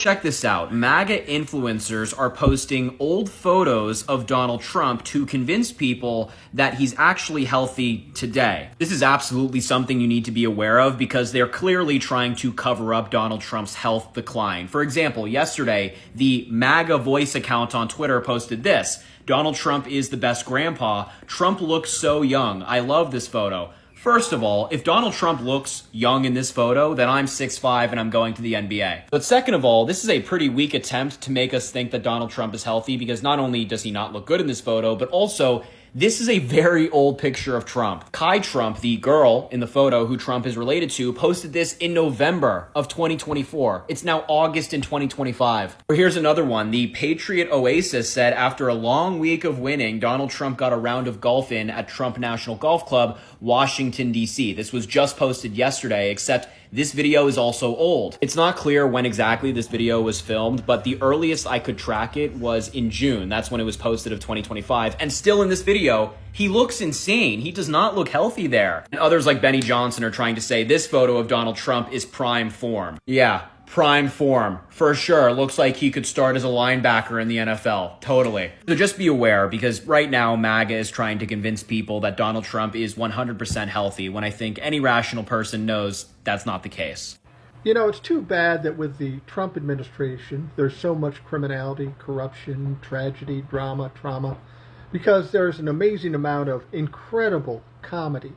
Check this out. MAGA influencers are posting old photos of Donald Trump to convince people that he's actually healthy today. This is absolutely something you need to be aware of because they're clearly trying to cover up Donald Trump's health decline. For example, yesterday, the MAGA voice account on Twitter posted this: Donald Trump is the best grandpa. Trump looks so young. I love this photo. First of all, if Donald Trump looks young in this photo, then I'm 6'5" and I'm going to the NBA. But second of all, this is a pretty weak attempt to make us think that Donald Trump is healthy because not only does he not look good in this photo, but also this is a very old picture of Trump. Kai Trump, the girl in the photo who Trump is related to, posted this in November of 2024. It's now August in 2025. Or here's another one. The Patriot Oasis said after a long week of winning, Donald Trump got a round of golf in at Trump National Golf Club, Washington, D.C. This was just posted yesterday, except this video is also old. It's not clear when exactly this video was filmed, but the earliest I could track it was in June. That's when it was posted of 2025. And still in this video, he looks insane. He does not look healthy there. And others like Benny Johnson are trying to say this photo of Donald Trump is prime form. Yeah, prime form. For sure. Looks like he could start as a linebacker in the NFL. Totally. So just be aware, because right now MAGA is trying to convince people that Donald Trump is 100% healthy, when I think any rational person knows that's not the case. You know, it's too bad that with the Trump administration, there's so much criminality, corruption, tragedy, drama, trauma, because there's an amazing amount of incredible comedy.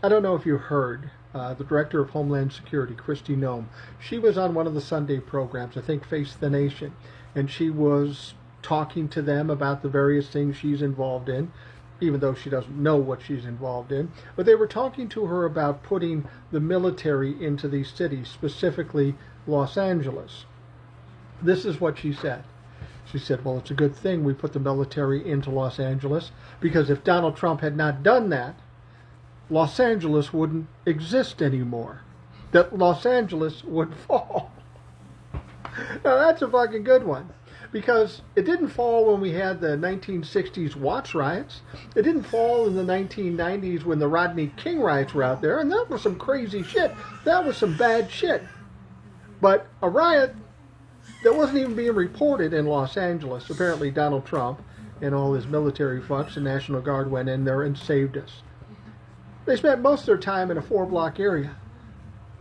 I don't know if you heard, the Director of Homeland Security, Kristi Noem, she was on one of the Sunday programs, I think Face the Nation, and she was talking to them about the various things she's involved in, even though she doesn't know what she's involved in. But they were talking to her about putting the military into these cities, specifically Los Angeles. This is what she said. She said, well, it's a good thing we put the military into Los Angeles, because if Donald Trump had not done that, Los Angeles wouldn't exist anymore. That Los Angeles would fall. Now that's a fucking good one. Because it didn't fall when we had the 1960s Watts riots. It didn't fall in the 1990s when the Rodney King riots were out there. And that was some crazy shit. That was some bad shit. But a riot that wasn't even being reported in Los Angeles. Apparently Donald Trump and all his military fucks and National Guard went in there and saved us. They spent most of their time in a 4-block area.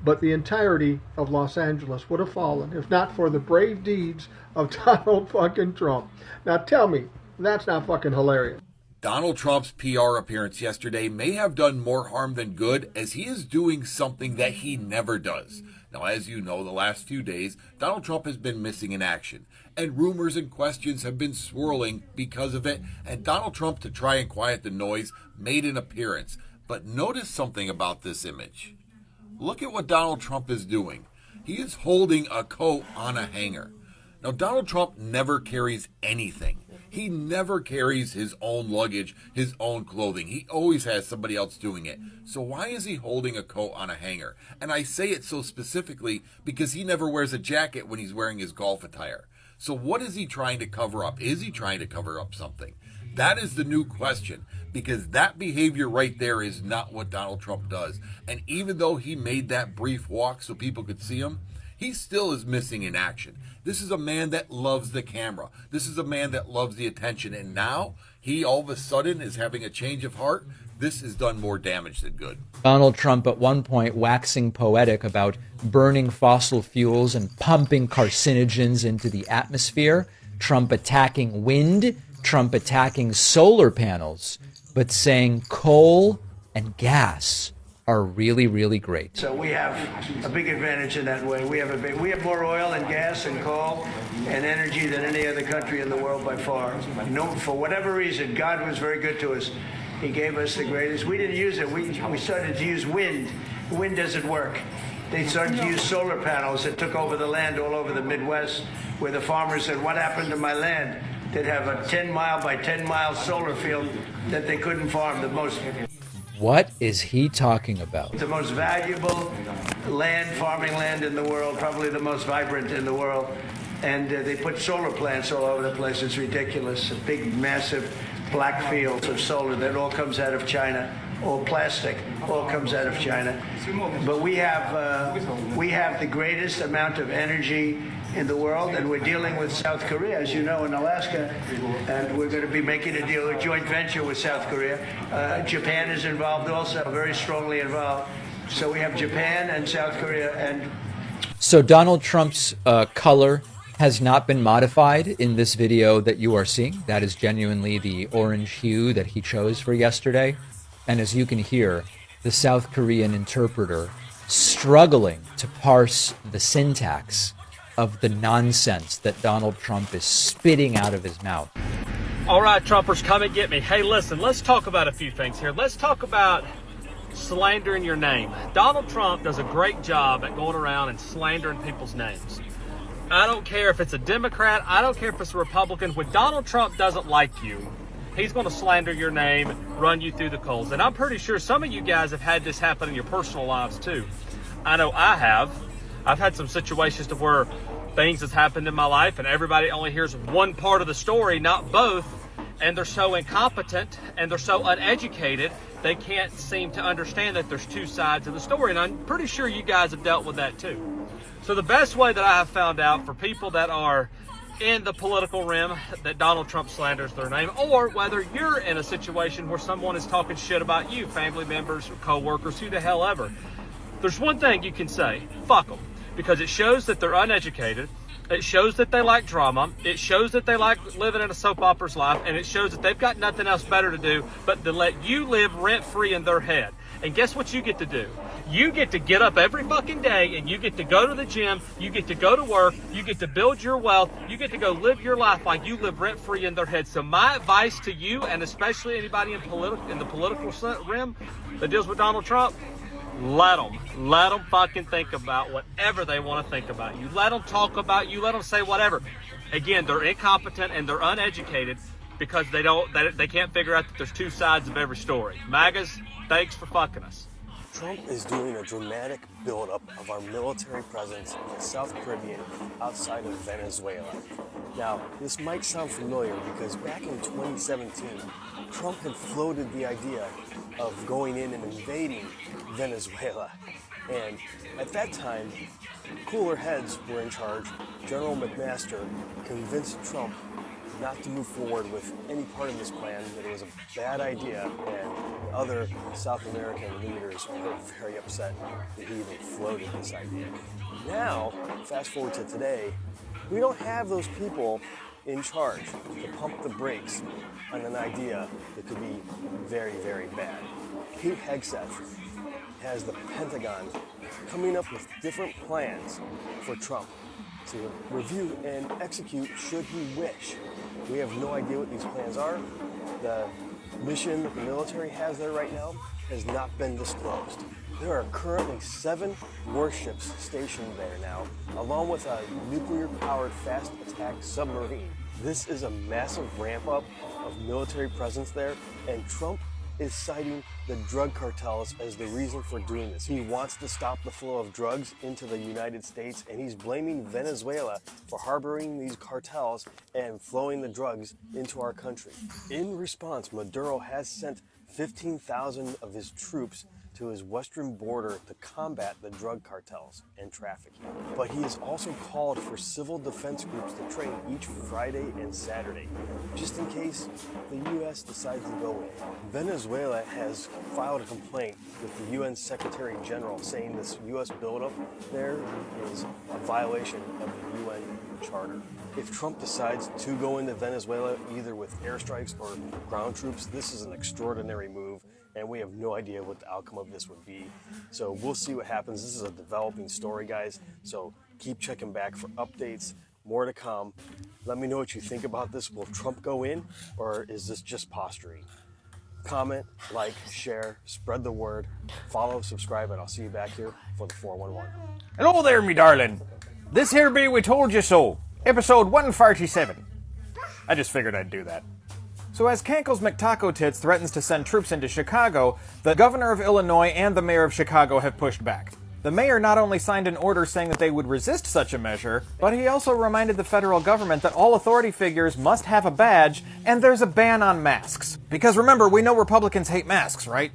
But the entirety of Los Angeles would have fallen if not for the brave deeds of Donald fucking Trump. Now tell me, that's not fucking hilarious. Donald Trump's PR appearance yesterday may have done more harm than good, as he is doing something that he never does. Now, as you know, the last few days, Donald Trump has been missing in action, and rumors and questions have been swirling because of it, and Donald Trump, to try and quiet the noise, made an appearance. But notice something about this image. Look at what Donald Trump is doing. He is holding a coat on a hanger. Now, Donald Trump never carries anything. He never carries his own luggage, his own clothing. He always has somebody else doing it. So why is he holding a coat on a hanger? And I say it so specifically because he never wears a jacket when he's wearing his golf attire. So what is he trying to cover up? Is he trying to cover up something? That is the new question, because that behavior right there is not what Donald Trump does. And even though he made that brief walk so people could see him, he still is missing in action. This is a man that loves the camera. This is a man that loves the attention. And now he all of a sudden is having a change of heart. This has done more damage than good. Donald Trump at one point waxing poetic about burning fossil fuels and pumping carcinogens into the atmosphere. Trump attacking wind. Trump attacking solar panels, but saying coal and gas are really, really great. So we have a big advantage in that way. We have more oil and gas and coal and energy than any other country in the world by far. No, for whatever reason, God was very good to us. He gave us the greatest. We didn't use it. We started to use wind. Wind doesn't work. They started to use solar panels that took over the land all over the Midwest, where the farmers said, what happened to my land? They'd have a 10-mile by 10-mile solar field that they couldn't farm. What is he talking about? The most valuable farming land in the world, probably the most vibrant in the world. And they put solar plants all over the place. It's ridiculous. A big, massive black fields of solar that all comes out of China. All plastic, all comes out of China. But we have the greatest amount of energy in the world, and we're dealing with South Korea, as you know, in Alaska, and we're going to be making a deal, a joint venture with South Korea. Japan is involved also, very strongly involved. So we have Japan and South Korea. And so Donald Trump's color has not been modified in this video that you are seeing. That is genuinely the orange hue that he chose for yesterday. And as you can hear, the South Korean interpreter struggling to parse the syntax of the nonsense that Donald Trump is spitting out of his mouth. All right, Trumpers, come and get me. Hey, listen, let's talk about a few things here. Let's talk about slandering your name. Donald Trump does a great job at going around and slandering people's names. I don't care if it's a Democrat, I don't care if it's a Republican. When Donald Trump doesn't like you, he's going to slander your name, run you through the coals. And I'm pretty sure some of you guys have had this happen in your personal lives too. I know I have. I've had some situations to where things have happened in my life and everybody only hears one part of the story, not both. And they're so incompetent and they're so uneducated, they can't seem to understand that there's two sides of the story. And I'm pretty sure you guys have dealt with that too. So the best way that I have found out for people that are in the political realm that Donald Trump slanders their name, or whether you're in a situation where someone is talking shit about you, family members, co-workers, who the hell ever, there's one thing you can say: fuck them. Because it shows that they're uneducated, it shows that they like drama, it shows that they like living in a soap opera's life, and it shows that they've got nothing else better to do but to let you live rent-free in their head. And guess what you get to do? You get to get up every fucking day and you get to go to the gym, you get to go to work, you get to build your wealth, you get to go live your life like you live rent-free in their head. So my advice to you, and especially anybody in the political realm that deals with Donald Trump, let them fucking think about whatever they want to think about you. Let them talk about you, let them say whatever. Again, they're incompetent and they're uneducated because they can't figure out that there's two sides of every story. Magas, thanks for fucking us. Trump is doing a dramatic buildup of our military presence in the South Caribbean outside of Venezuela. Now, this might sound familiar because back in 2017, Trump had floated the idea of going in and invading Venezuela. And at that time, cooler heads were in charge. General McMaster convinced Trump not to move forward with any part of this plan, that it was a bad idea, and other South American leaders were very upset that he even floated this idea. Now, fast forward to today, we don't have those people in charge to pump the brakes on an idea that could be very, very bad. Pete Hegseth has the Pentagon coming up with different plans for Trump to review and execute should he wish. We have no idea what these plans are. The mission that the military has there right now has not been disclosed. There are currently 7 warships stationed there now, along with a nuclear-powered fast attack submarine. This is a massive ramp-up of military presence there, and Trump is citing the drug cartels as the reason for doing this. He wants to stop the flow of drugs into the United States, and he's blaming Venezuela for harboring these cartels and flowing the drugs into our country. In response, Maduro has sent 15,000 of his troops to his western border to combat the drug cartels and trafficking. But he has also called for civil defense groups to train each Friday and Saturday, just in case the U.S. decides to go in. Venezuela has filed a complaint with the UN Secretary General saying this U.S. buildup there is a violation of the UN Charter. If Trump decides to go into Venezuela, either with airstrikes or ground troops, this is an extraordinary move, and we have no idea what the outcome of this would be. So we'll see what happens. This is a developing story, guys, so keep checking back for updates. More to come. Let me know what you think about this. Will Trump go in, or is this just posturing? Comment, like, share, spread the word, follow, subscribe, and I'll see you back here for the 411. Hello there, me darling. This here be We Told You So, episode 147. I just figured I'd do that. So as Cankle's McTaco Tits threatens to send troops into Chicago, the governor of Illinois and the mayor of Chicago have pushed back. The mayor not only signed an order saying that they would resist such a measure, but he also reminded the federal government that all authority figures must have a badge, and there's a ban on masks. Because remember, we know Republicans hate masks, right?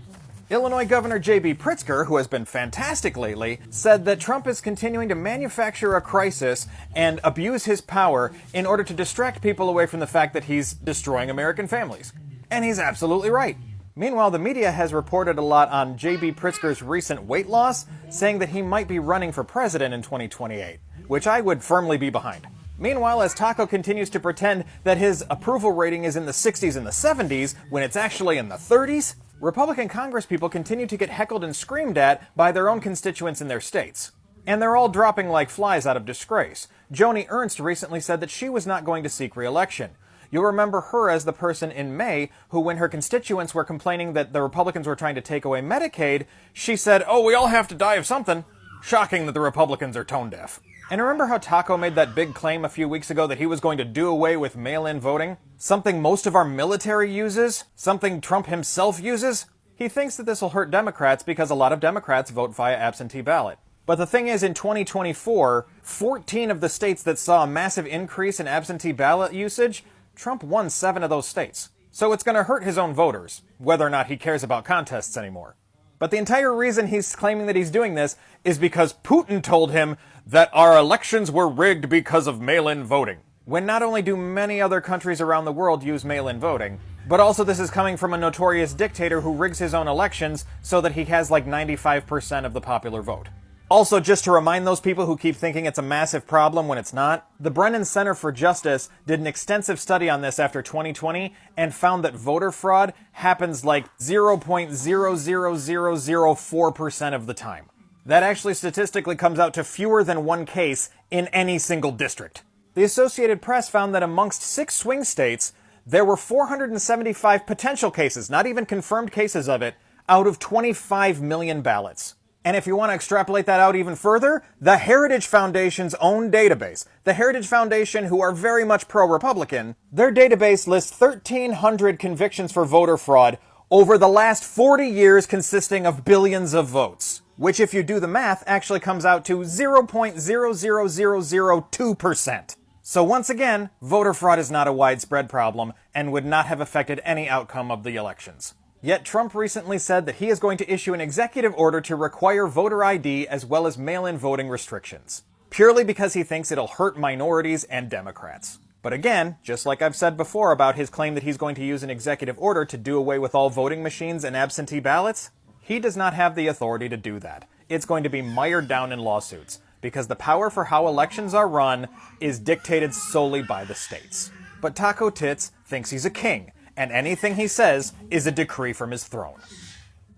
Illinois Governor J.B. Pritzker, who has been fantastic lately, said that Trump is continuing to manufacture a crisis and abuse his power in order to distract people away from the fact that he's destroying American families. And he's absolutely right. Meanwhile, the media has reported a lot on J.B. Pritzker's recent weight loss, saying that he might be running for president in 2028, which I would firmly be behind. Meanwhile, as Taco continues to pretend that his approval rating is in the 60s and the 70s, when it's actually in the 30s, Republican congresspeople continue to get heckled and screamed at by their own constituents in their states. And they're all dropping like flies out of disgrace. Joni Ernst recently said that she was not going to seek re-election. You'll remember her as the person in May who, when her constituents were complaining that the Republicans were trying to take away Medicaid, she said, "Oh, we all have to die of something." Shocking that the Republicans are tone deaf. And remember how Taco made that big claim a few weeks ago that he was going to do away with mail-in voting? Something most of our military uses? Something Trump himself uses? He thinks that this will hurt Democrats because a lot of Democrats vote via absentee ballot. But the thing is, in 2024, 14 of the states that saw a massive increase in absentee ballot usage, Trump won 7 of those states. So it's going to hurt his own voters, whether or not he cares about contests anymore. But the entire reason he's claiming that he's doing this is because Putin told him that our elections were rigged because of mail-in voting. When not only do many other countries around the world use mail-in voting, but also this is coming from a notorious dictator who rigs his own elections so that he has like 95% of the popular vote. Also, just to remind those people who keep thinking it's a massive problem when it's not, the Brennan Center for Justice did an extensive study on this after 2020 and found that voter fraud happens like 0.00004% of the time. That actually statistically comes out to fewer than 1 case in any single district. The Associated Press found that amongst 6 swing states, there were 475 potential cases, not even confirmed cases of it, out of 25 million ballots. And if you want to extrapolate that out even further, the Heritage Foundation's own database, the Heritage Foundation, who are very much pro-Republican, their database lists 1,300 convictions for voter fraud over the last 40 years consisting of billions of votes, which if you do the math actually comes out to 0.00002%. So once again, voter fraud is not a widespread problem and would not have affected any outcome of the elections. Yet Trump recently said that he is going to issue an executive order to require voter ID as well as mail-in voting restrictions, purely because he thinks it'll hurt minorities and Democrats. But again, just like I've said before about his claim that he's going to use an executive order to do away with all voting machines and absentee ballots, he does not have the authority to do that. It's going to be mired down in lawsuits, because the power for how elections are run is dictated solely by the states. But Taco Tits thinks he's a king, and anything he says is a decree from his throne.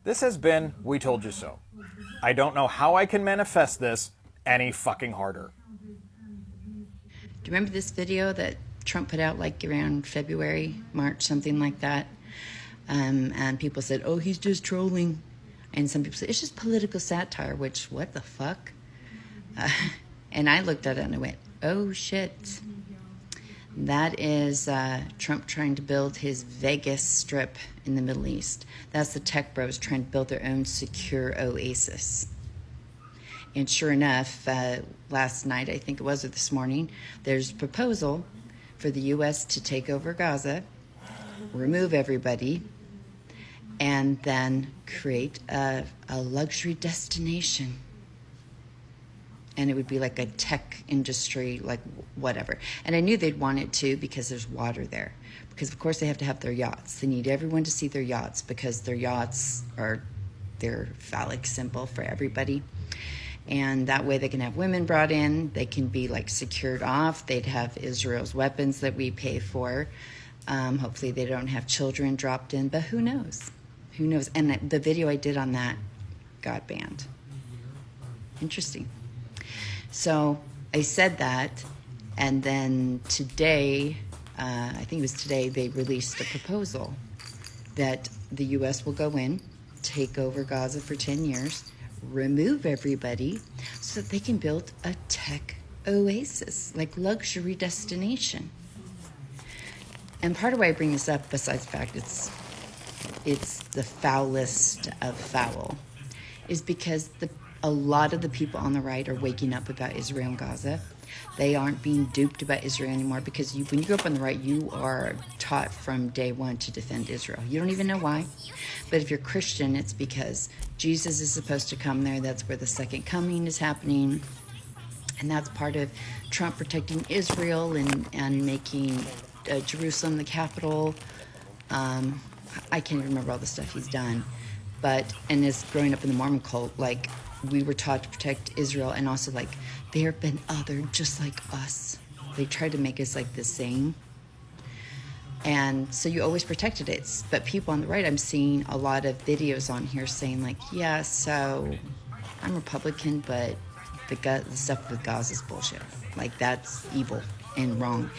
This has been We Told You So. I don't know how I can manifest this any fucking harder. Do you remember this video that Trump put out like around February, March, something like that? And people said, oh, he's just trolling. And some people said, it's just political satire, which, what the fuck? And I looked at it and I went, oh shit. That is Trump trying to build his Vegas strip in the Middle East. That's the tech bros trying to build their own secure oasis. And sure enough, last night, I think it was, or this morning, there's a proposal for the U.S. to take over Gaza, remove everybody, and then create a luxury destination. And it would be like a tech industry, like whatever. And I knew they'd want it too because there's water there. Because of course they have to have their yachts. They need everyone to see their yachts because their yachts are their phallic symbol for everybody. And that way they can have women brought in. They can be like secured off. They'd have Israel's weapons that we pay for. Hopefully they don't have children dropped in, but who knows? Who knows? And the video I did on that got banned. Interesting. So I said that, and then today, I think it was today, they released a proposal that the U.S. will go in, take over Gaza for 10 years, remove everybody so that they can build a tech oasis, like luxury destination. And part of why I bring this up, besides the fact it's the foulest of foul, is because a lot of the people on the right are waking up about Israel and Gaza. They aren't being duped about Israel anymore, because when you grow up on the right, you are taught from day one to defend Israel. You don't even know why. But if you're Christian, it's because Jesus is supposed to come there. That's where the second coming is happening. And that's part of Trump protecting Israel and making Jerusalem the capital. I can't even remember all the stuff he's done. And as growing up in the Mormon cult, like, we were taught to protect Israel, and also, like, there have been other just like us. They tried to make us like the same. And so you always protected it. But people on the right, I'm seeing a lot of videos on here saying, like, yeah, so I'm Republican, but the stuff with Gaza is bullshit. Like, that's evil and wrong.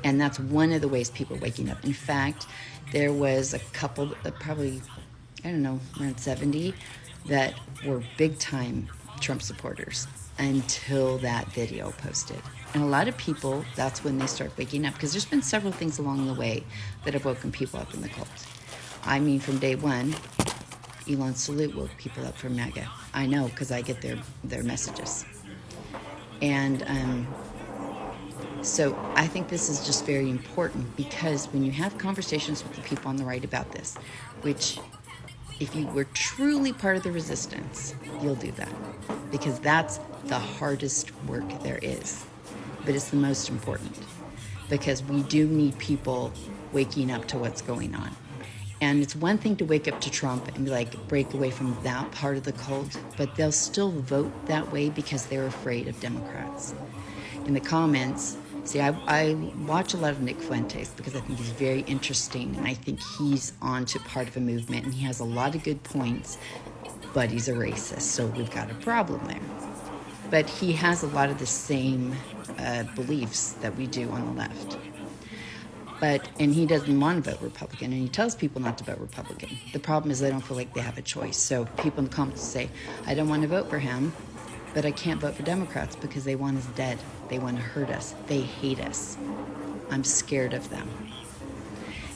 And that's one of the ways people are waking up. In fact, there was a couple, probably, I don't know, around 70, that were big-time Trump supporters until that video posted. And a lot of people, that's when they start waking up, because there's been several things along the way that have woken people up in the cult. I mean, from day one, Elon Salute woke people up from Maga. I know, because I get their messages. And so I think this is just very important, because when you have conversations with the people on the right about this, which, if you were truly part of the resistance, you'll do that, because that's the hardest work there is. But it's the most important, because we do need people waking up to what's going on. And it's one thing to wake up to Trump and be like, break away from that part of the cult, but they'll still vote that way because they're afraid of Democrats. In the comments, see, I watch a lot of Nick Fuentes because I think he's very interesting, and I think he's on to part of a movement, and he has a lot of good points, but he's a racist, so we've got a problem there. But he has a lot of the same beliefs that we do on the left. And he doesn't want to vote Republican, and he tells people not to vote Republican. The problem is they don't feel like they have a choice. So people in the comments say, I don't want to vote for him, but I can't vote for Democrats because they want us dead. They want to hurt us. They hate us. I'm scared of them.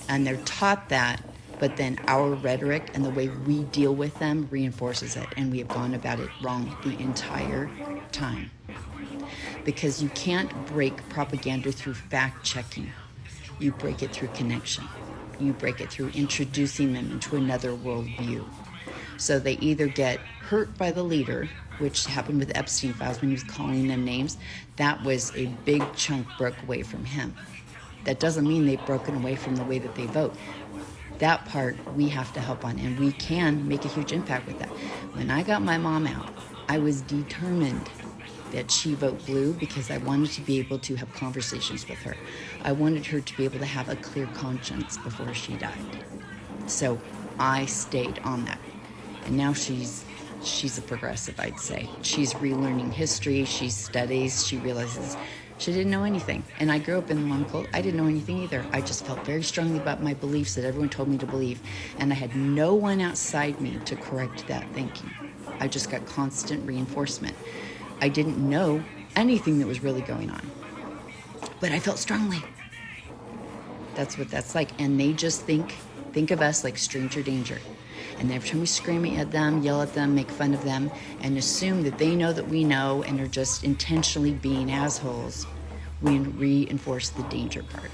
And they're taught that, but then our rhetoric and the way we deal with them reinforces it, and we have gone about it wrong the entire time. Because you can't break propaganda through fact-checking. You break it through connection. You break it through introducing them into another worldview. So they either get hurt by the leader, which happened with the Epstein files when he was calling them names. That was a big chunk broke away from him. That doesn't mean they've broken away from the way that they vote. That part we have to help on, and we can make a huge impact with that. When I got my mom out, I was determined that she vote blue because I wanted to be able to have conversations with her. I wanted her to be able to have a clear conscience before she died. So I stayed on that. And now she's a progressive, I'd say. She's relearning history, she studies, she realizes she didn't know anything. And I grew up in the Mormon cult. I didn't know anything either. I just felt very strongly about my beliefs that everyone told me to believe. And I had no one outside me to correct that thinking. I just got constant reinforcement. I didn't know anything that was really going on, but I felt strongly. That's what that's like. And they just think of us like stranger danger. And every time we scream at them, yell at them, make fun of them, and assume that they know that we know and are just intentionally being assholes, we reinforce the danger part.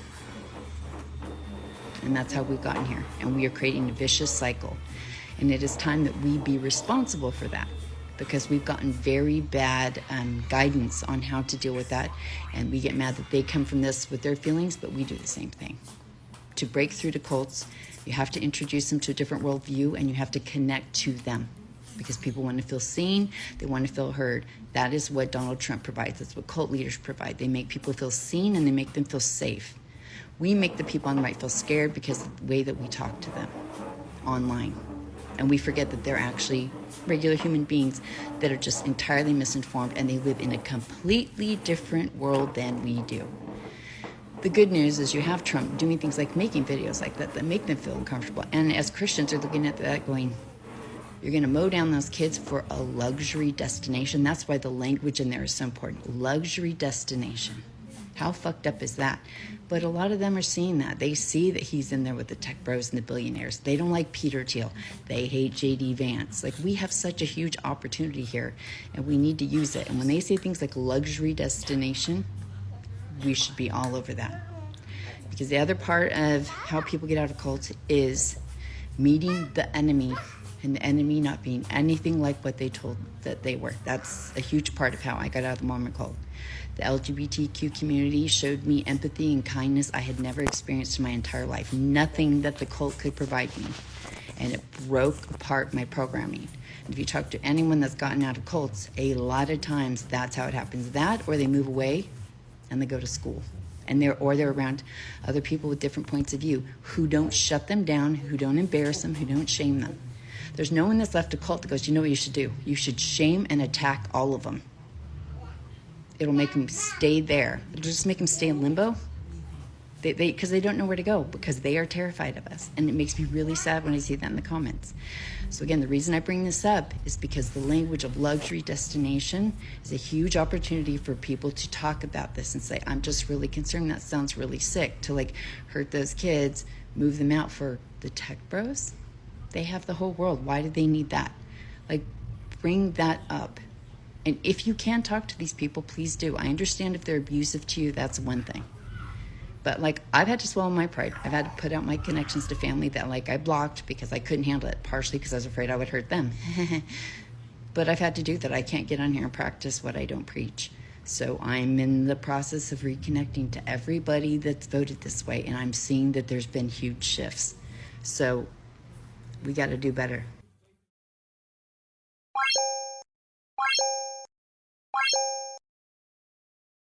And that's how we've gotten here. And we are creating a vicious cycle. And it is time that we be responsible for that, because we've gotten very bad guidance on how to deal with that. And we get mad that they come from this with their feelings, but we do the same thing. To break through to cults, you have to introduce them to a different worldview, and you have to connect to them, because people want to feel seen, they want to feel heard. That is what Donald Trump provides. That's what cult leaders provide. They make people feel seen, and they make them feel safe. We make the people on the right feel scared because of the way that we talk to them online. And we forget that they're actually regular human beings that are just entirely misinformed, and they live in a completely different world than we do. The good news is you have Trump doing things like making videos like that make them feel uncomfortable. And as Christians are looking at that going, you're going to mow down those kids for a luxury destination. That's why the language in there is so important. Luxury destination. How fucked up is that? But a lot of them are seeing that. They see that he's in there with the tech bros and the billionaires. They don't like Peter Thiel. They hate JD Vance. Like, we have such a huge opportunity here, and we need to use it. And when they say things like luxury destination, we should be all over that. Because the other part of how people get out of cults is meeting the enemy, and the enemy not being anything like what they told that they were. That's a huge part of how I got out of the Mormon cult. The LGBTQ community showed me empathy and kindness I had never experienced in my entire life. Nothing that the cult could provide me. And it broke apart my programming. And if you talk to anyone that's gotten out of cults, a lot of times that's how it happens. That, or they move away and they go to school. And they're around other people with different points of view who don't shut them down, who don't embarrass them, who don't shame them. There's no one that's left a cult that goes, you know what you should do? You should shame and attack all of them. It'll make them stay there. It'll just make them stay in limbo. Because they don't know where to go, because they are terrified of us. And it makes me really sad when I see that in the comments. So again, the reason I bring this up is because the language of luxury destination is a huge opportunity for people to talk about this and say, I'm just really concerned. That sounds really sick to like hurt those kids, move them out for the tech bros. They have the whole world. Why do they need that? Like, bring that up. And if you can talk to these people, please do. I understand if they're abusive to you, that's one thing. But like, I've had to swallow my pride. I've had to put out my connections to family that like I blocked because I couldn't handle it, partially because I was afraid I would hurt them. But I've had to do that. I can't get on here and practice what I don't preach. So I'm in the process of reconnecting to everybody that's voted this way, and I'm seeing that there's been huge shifts. So we got to do better.